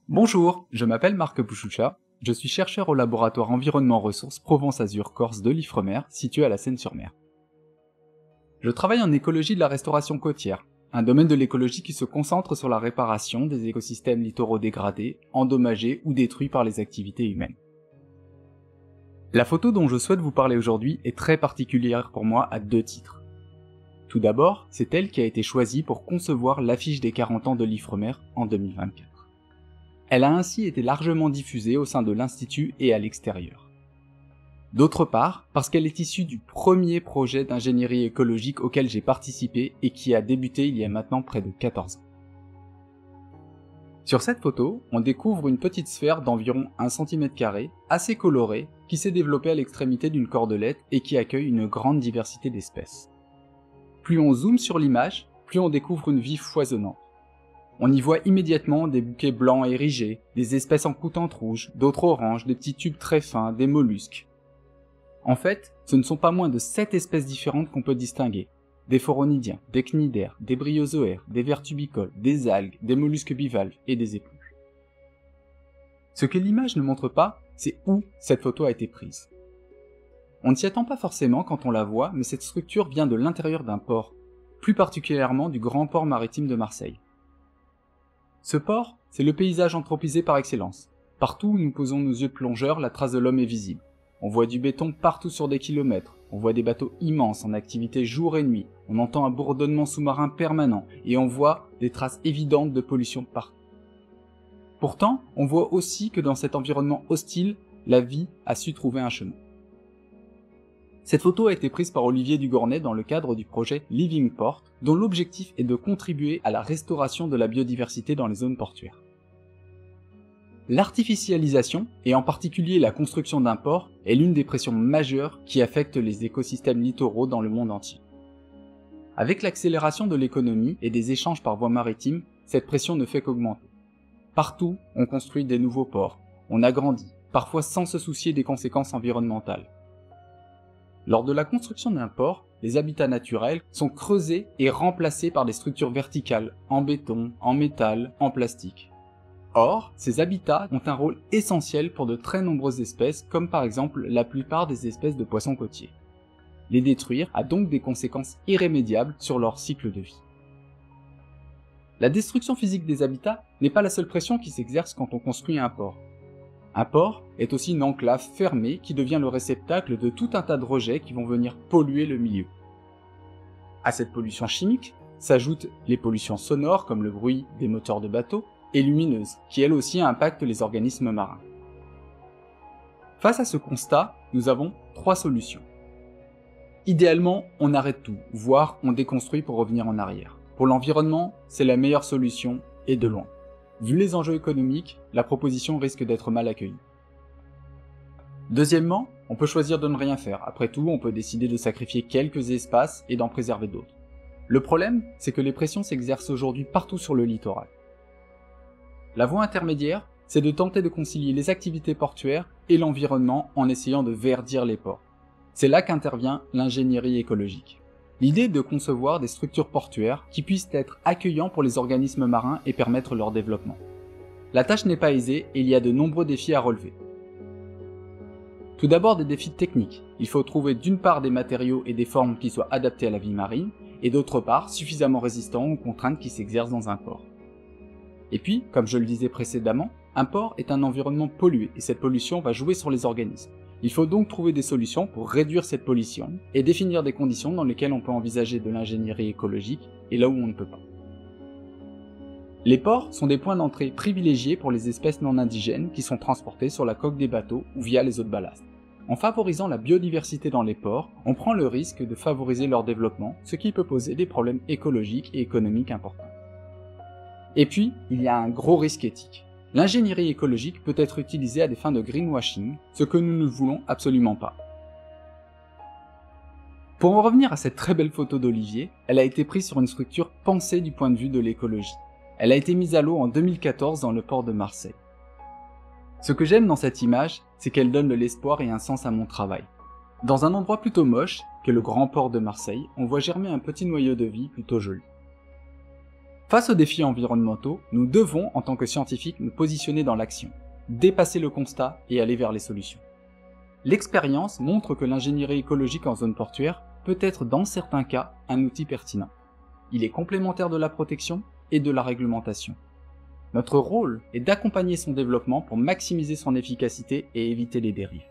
Bonjour, je m'appelle Marc Bouchoucha, je suis chercheur au laboratoire Environnement Ressources Provence-Azur-Corse de l'Ifremer, situé à la Seine-sur-Mer. Je travaille en écologie de la restauration côtière, un domaine de l'écologie qui se concentre sur la réparation des écosystèmes littoraux dégradés, endommagés ou détruits par les activités humaines. La photo dont je souhaite vous parler aujourd'hui est très particulière pour moi à deux titres. Tout d'abord, c'est elle qui a été choisie pour concevoir l'affiche des 40 ans de l'Ifremer en 2024. Elle a ainsi été largement diffusée au sein de l'Institut et à l'extérieur. D'autre part, parce qu'elle est issue du premier projet d'ingénierie écologique auquel j'ai participé et qui a débuté il y a maintenant près de 14 ans. Sur cette photo, on découvre une petite sphère d'environ 1 cm², assez colorée, qui s'est développée à l'extrémité d'une cordelette et qui accueille une grande diversité d'espèces. Plus on zoome sur l'image, plus on découvre une vie foisonnante. On y voit immédiatement des bouquets blancs érigés, des espèces en croûtantes rouges, d'autres oranges, des petits tubes très fins, des mollusques. En fait, ce ne sont pas moins de 7 espèces différentes qu'on peut distinguer. Des phoronidiens, des cnidaires, des bryozoaires, des vers tubicoles, des algues, des mollusques bivalves et des éponges. Ce que l'image ne montre pas, c'est où cette photo a été prise. On ne s'y attend pas forcément quand on la voit, mais cette structure vient de l'intérieur d'un port, plus particulièrement du grand port maritime de Marseille. Ce port, c'est le paysage anthropisé par excellence. Partout où nous posons nos yeux de plongeurs, la trace de l'homme est visible. On voit du béton partout sur des kilomètres, on voit des bateaux immenses en activité jour et nuit, on entend un bourdonnement sous-marin permanent et on voit des traces évidentes de pollution partout. Pourtant, on voit aussi que dans cet environnement hostile, la vie a su trouver un chemin. Cette photo a été prise par Olivier Dugournay dans le cadre du projet Living Port, dont l'objectif est de contribuer à la restauration de la biodiversité dans les zones portuaires. L'artificialisation, et en particulier la construction d'un port, est l'une des pressions majeures qui affectent les écosystèmes littoraux dans le monde entier. Avec l'accélération de l'économie et des échanges par voie maritime, cette pression ne fait qu'augmenter. Partout, on construit des nouveaux ports, on agrandit, parfois sans se soucier des conséquences environnementales. Lors de la construction d'un port, les habitats naturels sont creusés et remplacés par des structures verticales, en béton, en métal, en plastique. Or, ces habitats ont un rôle essentiel pour de très nombreuses espèces, comme par exemple la plupart des espèces de poissons côtiers. Les détruire a donc des conséquences irrémédiables sur leur cycle de vie. La destruction physique des habitats n'est pas la seule pression qui s'exerce quand on construit un port. Un port est aussi une enclave fermée qui devient le réceptacle de tout un tas de rejets qui vont venir polluer le milieu. À cette pollution chimique s'ajoutent les pollutions sonores comme le bruit des moteurs de bateaux et lumineuses qui elles aussi impactent les organismes marins. Face à ce constat, nous avons 3 solutions. Idéalement, on arrête tout, voire on déconstruit pour revenir en arrière. Pour l'environnement, c'est la meilleure solution et de loin. Vu les enjeux économiques, la proposition risque d'être mal accueillie. Deuxièmement, on peut choisir de ne rien faire. Après tout, on peut décider de sacrifier quelques espaces et d'en préserver d'autres. Le problème, c'est que les pressions s'exercent aujourd'hui partout sur le littoral. La voie intermédiaire, c'est de tenter de concilier les activités portuaires et l'environnement en essayant de verdir les ports. C'est là qu'intervient l'ingénierie écologique. L'idée est de concevoir des structures portuaires qui puissent être accueillants pour les organismes marins et permettre leur développement. La tâche n'est pas aisée et il y a de nombreux défis à relever. Tout d'abord des défis techniques. Il faut trouver d'une part des matériaux et des formes qui soient adaptés à la vie marine, et d'autre part suffisamment résistants aux contraintes qui s'exercent dans un port. Et puis, comme je le disais précédemment, un port est un environnement pollué et cette pollution va jouer sur les organismes. Il faut donc trouver des solutions pour réduire cette pollution et définir des conditions dans lesquelles on peut envisager de l'ingénierie écologique et là où on ne peut pas. Les ports sont des points d'entrée privilégiés pour les espèces non indigènes qui sont transportées sur la coque des bateaux ou via les eaux de ballast. En favorisant la biodiversité dans les ports, on prend le risque de favoriser leur développement, ce qui peut poser des problèmes écologiques et économiques importants. Et puis, il y a un gros risque éthique. L'ingénierie écologique peut être utilisée à des fins de greenwashing, ce que nous ne voulons absolument pas. Pour en revenir à cette très belle photo d'Olivier, elle a été prise sur une structure pensée du point de vue de l'écologie. Elle a été mise à l'eau en 2014 dans le port de Marseille. Ce que j'aime dans cette image, c'est qu'elle donne de l'espoir et un sens à mon travail. Dans un endroit plutôt moche, qu'est le grand port de Marseille, on voit germer un petit noyau de vie plutôt joli. Face aux défis environnementaux, nous devons, en tant que scientifiques, nous positionner dans l'action, dépasser le constat et aller vers les solutions. L'expérience montre que l'ingénierie écologique en zone portuaire peut être dans certains cas un outil pertinent. Il est complémentaire de la protection et de la réglementation. Notre rôle est d'accompagner son développement pour maximiser son efficacité et éviter les dérives.